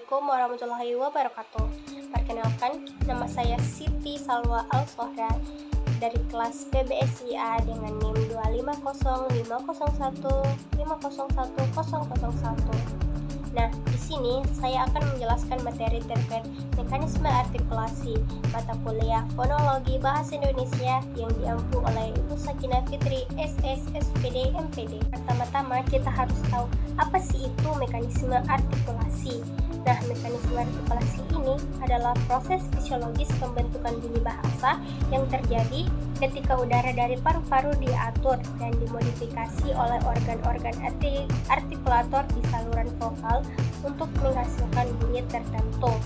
Assalamualaikum warahmatullahi wabarakatuh. Perkenalkan, nama saya Siti Salwa Al-Sohra dari kelas PBSIA dengan NIM 2505001501001. Nah, di sini saya akan menjelaskan materi terkait mekanisme artikulasi mata kuliah Fonologi Bahasa Indonesia yang diampu oleh Ibu Sakinah Fitri, SS, SPD, MPD. Pertama-tama kita harus tahu apa sih itu mekanisme artikulasi. Nah, mekanisme artikulasi ini adalah proses fisiologis pembentukan bunyi bahasa yang terjadi ketika udara dari paru-paru diatur dan dimodifikasi oleh organ-organ artikulator di saluran vokal untuk menghasilkan bunyi tertentu.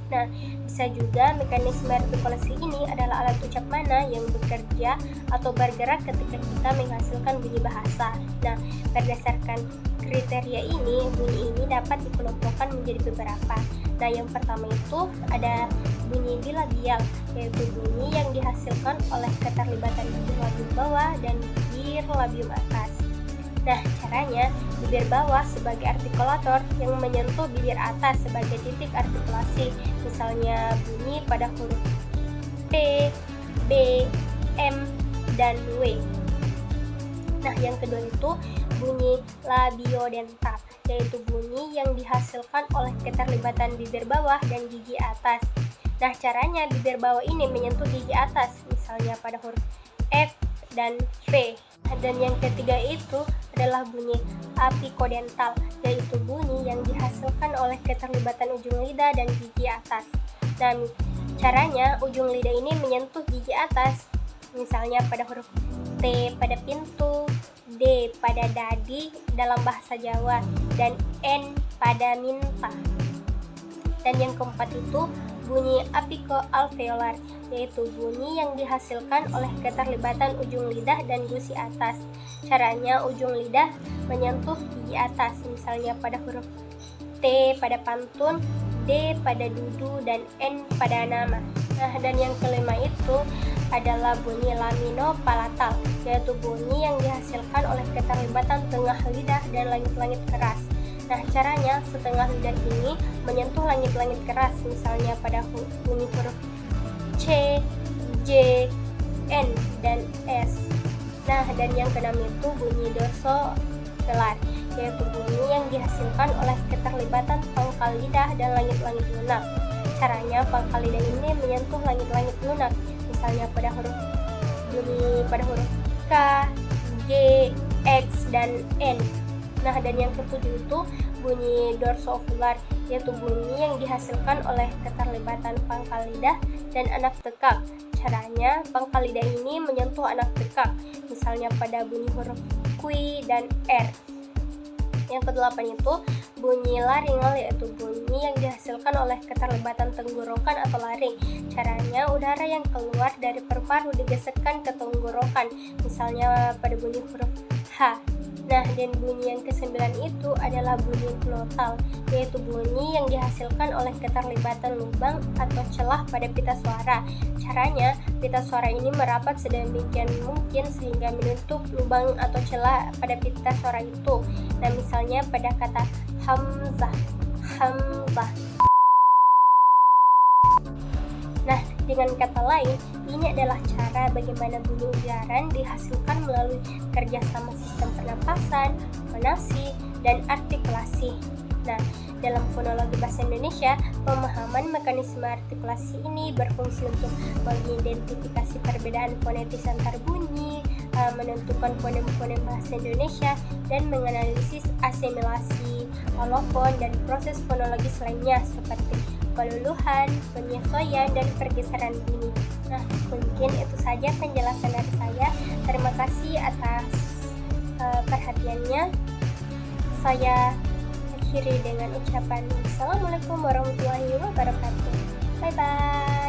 Nah, bisa juga mekanisme artikulasi ini adalah alat ucap mana yang bekerja atau bergerak ketika kita menghasilkan bunyi bahasa. Nah, berdasarkan kriteria ini, bunyi ini dapat dikelompokkan menjadi beberapa. Nah, yang pertama itu ada bunyi bilabial, yaitu bunyi yang dihasilkan oleh keterlibatan bibir labium bawah dan bibir labium atas. Nah, caranya, bibir bawah sebagai artikulator yang menyentuh bibir atas sebagai titik artikulasi, misalnya bunyi pada huruf P, B, M, dan W. Nah, yang kedua itu bunyi labiodental, yaitu bunyi yang dihasilkan oleh keterlibatan bibir bawah dan gigi atas. Nah, caranya bibir bawah ini menyentuh gigi atas, misalnya pada huruf F dan V. Dan yang ketiga itu adalah bunyi apikodental, yaitu bunyi yang dihasilkan oleh keterlibatan ujung lidah dan gigi atas. Dan caranya ujung lidah ini menyentuh gigi atas, misalnya pada huruf T pada pintu, D pada dadi dalam bahasa Jawa, dan N pada minta. Dan yang keempat itu bunyi apikoalveolar, yaitu bunyi yang dihasilkan oleh keterlibatan ujung lidah dan gusi atas. Caranya ujung lidah menyentuh gigi atas, misalnya pada huruf T pada pantun, D pada dudu, dan N pada nama. Nah, dan yang kelima itu adalah bunyi laminopalatal, yaitu bunyi yang dihasilkan oleh keterlibatan tengah lidah dan langit-langit keras. Nah, caranya setengah lidah ini menyentuh langit-langit keras, misalnya pada bunyi huruf C, J, N, dan S. Nah, dan yang keenam itu bunyi dorsovelar, yaitu bunyi yang dihasilkan oleh keterlibatan pangkal lidah dan langit-langit lunak. Caranya pangkal lidah ini menyentuh langit-langit lunak, misalnya pada huruf K, G, X, dan N. Nah, dan yang ketujuh itu bunyi dorsovelar, yaitu bunyi yang dihasilkan oleh keterlibatan pangkal lidah dan anak tekak. Caranya pangkal lidah ini menyentuh anak tekak, misalnya pada bunyi huruf Q dan R. Yang kedelapan itu bunyi laringal, yaitu bunyi yang dihasilkan oleh keterlibatan tenggorokan atau laring. Caranya udara yang keluar dari paru-paru digesekkan ke tenggorokan, misalnya pada bunyi huruf H. Nah, dan bunyi yang kesembilan itu adalah bunyi glotal, yaitu bunyi yang dihasilkan oleh keterlibatan lubang atau celah pada pita suara. Caranya, pita suara ini merapat sedemikian mungkin sehingga menutup lubang atau celah pada pita suara itu. Nah, misalnya pada kata hamzah, hamzah. Nah, dengan kata lain, ini adalah cara bagaimana bunyi ujaran dihasilkan melalui kerjasama sistem pernapasan, fonasi, dan artikulasi. Nah, dalam fonologi bahasa Indonesia, pemahaman mekanisme artikulasi ini berfungsi untuk mengidentifikasi perbedaan fonetis antar bunyi, menentukan fonem-fonem bahasa Indonesia, dan menganalisis asimilasi alofon dan proses fonologis lainnya seperti peluluhan, penyesuaian, dan pergeseran bunyi. Nah, mungkin itu saja penjelasan dari saya. Terima kasih atas perhatiannya. Saya akhiri dengan ucapan Assalamualaikum warahmatullahi wabarakatuh. Bye-bye.